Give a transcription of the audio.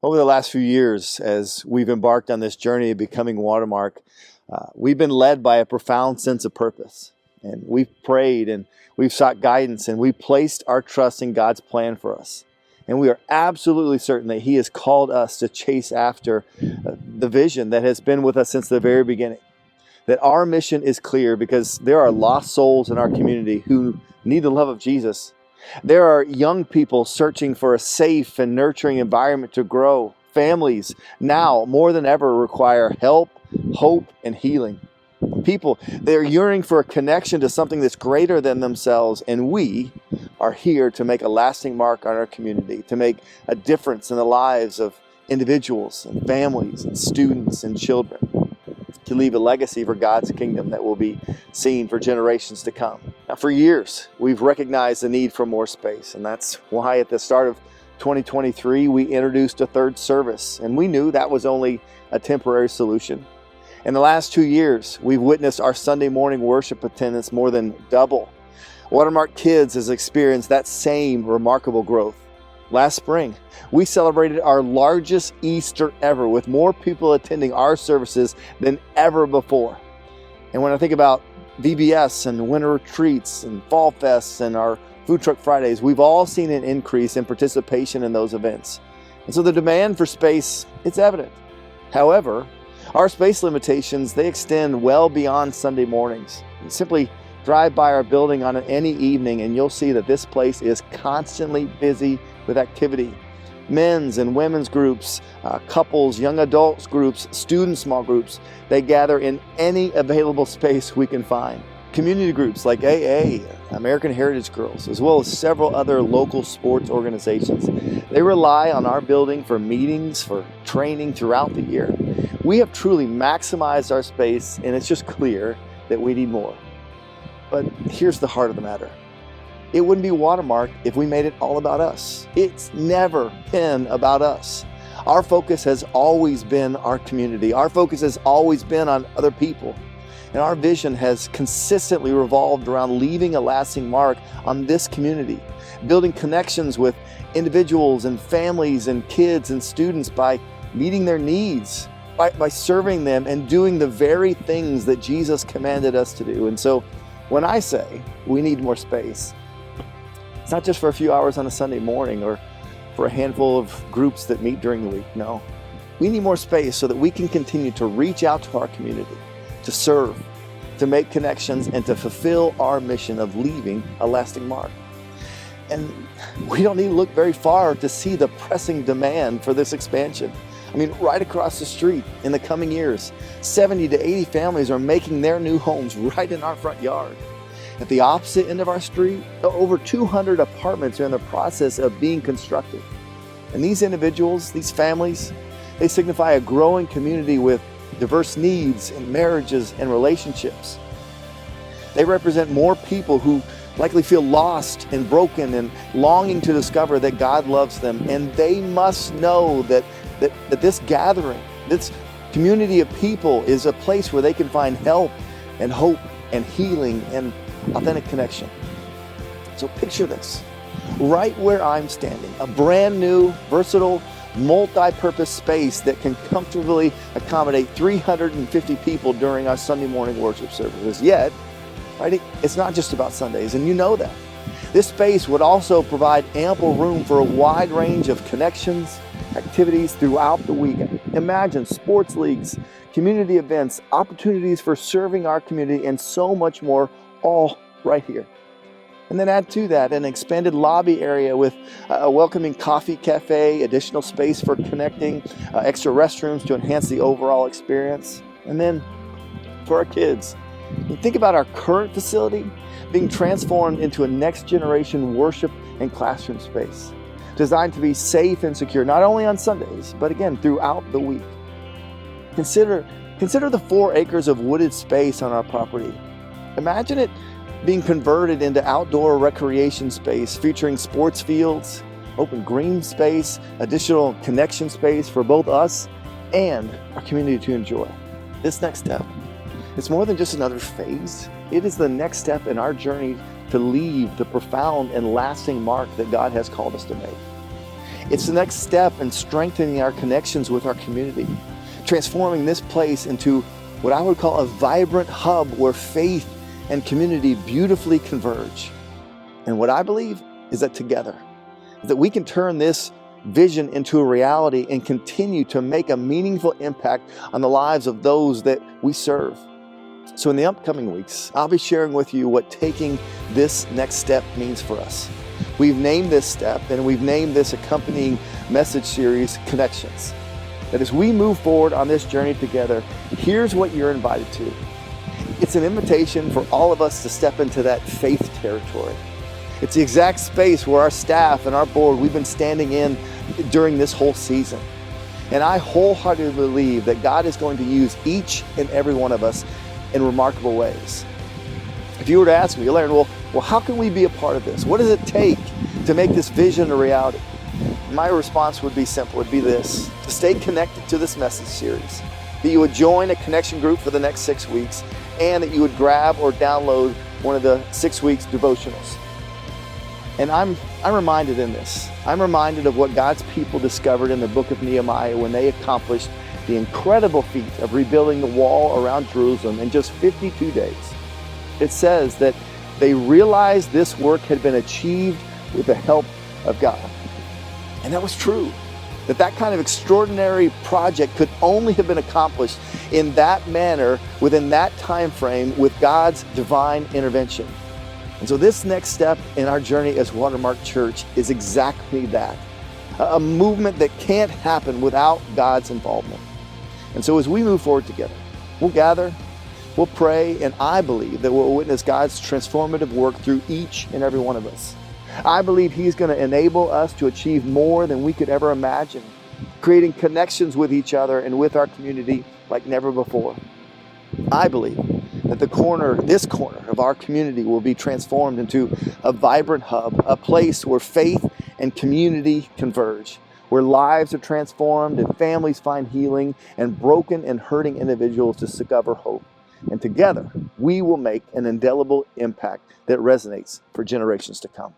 Over the last few years, as we've embarked on this journey of becoming Watermark, we've been led by a profound sense of purpose. And we've prayed and we've sought guidance and we placed our trust in God's plan for us. And we are absolutely certain that He has called us to chase after the vision that has been with us since the very beginning. That our mission is clear because there are lost souls in our community who need the love of Jesus. There are young people searching for a safe and nurturing environment to grow. Families now more than ever require help, hope, and healing. People, they're yearning for a connection to something that's greater than themselves, and we are here to make a lasting mark on our community, to make a difference in the lives of individuals and families and students and children, to leave a legacy for God's kingdom that will be seen for generations to come. Now, for years, we've recognized the need for more space, and that's why at the start of 2023, we introduced a third service, and we knew that was only a temporary solution. In the last 2 years, we've witnessed our Sunday morning worship attendance more than double. Watermark Kids has experienced that same remarkable growth. Last spring, we celebrated our largest Easter ever with more people attending our services than ever before. And when I think about VBS and winter retreats and fall fests and our Food Truck Fridays, we've all seen an increase in participation in those events. And so the demand for space, it's evident. However, our space limitations, they extend well beyond Sunday mornings. You simply drive by our building on any evening and you'll see that this place is constantly busy with activity. Men's and women's groups, couples, young adults groups, student small groups, they gather in any available space we can find. Community groups like AA, American Heritage Girls, as well as several other local sports organizations. They rely on our building for meetings, for training throughout the year. We have truly maximized our space, and it's just clear that we need more. But here's the heart of the matter. It wouldn't be Watermark if we made it all about us. It's never been about us. Our focus has always been our community. Our focus has always been on other people. And our vision has consistently revolved around leaving a lasting mark on this community, building connections with individuals and families and kids and students by meeting their needs, by serving them and doing the very things that Jesus commanded us to do. And so when I say we need more space, it's not just for a few hours on a Sunday morning or for a handful of groups that meet during the week. No, we need more space so that we can continue to reach out to our community, to serve, to make connections, and to fulfill our mission of leaving a lasting mark. And we don't need to look very far to see the pressing demand for this expansion. I mean, right across the street in the coming years, 70 to 80 families are making their new homes right in our front yard. At the opposite end of our street, over 200 apartments are in the process of being constructed. And these individuals, these families, they signify a growing community with diverse needs and marriages and relationships. They represent more people who likely feel lost and broken and longing to discover that God loves them. And they must know that this gathering, this community of people is a place where they can find help and hope and healing and authentic connection. So picture this, right where I'm standing, a brand new, versatile, multi-purpose space that can comfortably accommodate 350 people during our Sunday morning worship services. Yet, right, it's not just about Sundays, and you know that. This space would also provide ample room for a wide range of connections, activities throughout the week. Imagine sports leagues, community events, opportunities for serving our community, and so much more, all right here. And then add to that an expanded lobby area with a welcoming coffee cafe, additional space for connecting, extra restrooms to enhance the overall experience. And then for our kids, you think about our current facility being transformed into a next generation worship and classroom space, designed to be safe and secure, not only on Sundays, but again, throughout the week. Consider the 4 acres of wooded space on our property. Imagine it being converted into outdoor recreation space featuring sports fields, open green space, additional connection space for both us and our community to enjoy. This next step, it's more than just another phase. It is the next step in our journey to leave the profound and lasting mark that God has called us to make. It's the next step in strengthening our connections with our community, transforming this place into what I would call a vibrant hub where faith and community beautifully converge. And what I believe is that together, that we can turn this vision into a reality and continue to make a meaningful impact on the lives of those that we serve. So in the upcoming weeks, I'll be sharing with you what taking this next step means for us. We've named this step and we've named this accompanying message series Connections. That as we move forward on this journey together, here's what you're invited to. It's an invitation for all of us to step into that faith territory. It's the exact space where our staff and our board, we've been standing in during this whole season. And I wholeheartedly believe that God is going to use each and every one of us in remarkable ways. If you were to ask me, Larry, well, how can we be a part of this? What does it take to make this vision a reality? My response would be simple. It'd be this: to stay connected to this message series, that you would join a connection group for the next 6 weeks, and that you would grab or download one of the 6 weeks devotionals. And I'm reminded in this. I'm reminded of what God's people discovered in the book of Nehemiah when they accomplished the incredible feat of rebuilding the wall around Jerusalem in just 52 days. It says that they realized this work had been achieved with the help of God. And that was true. That kind of extraordinary project could only have been accomplished in that manner, within that time frame, with God's divine intervention. And so this next step in our journey as Watermark Church is exactly that. A movement that can't happen without God's involvement. And so as we move forward together, we'll gather, we'll pray, and I believe that we'll witness God's transformative work through each and every one of us. I believe He's going to enable us to achieve more than we could ever imagine, creating connections with each other and with our community like never before. I believe that this corner of our community will be transformed into a vibrant hub, a place where faith and community converge, where lives are transformed and families find healing, and broken and hurting individuals discover hope. And together, we will make an indelible impact that resonates for generations to come.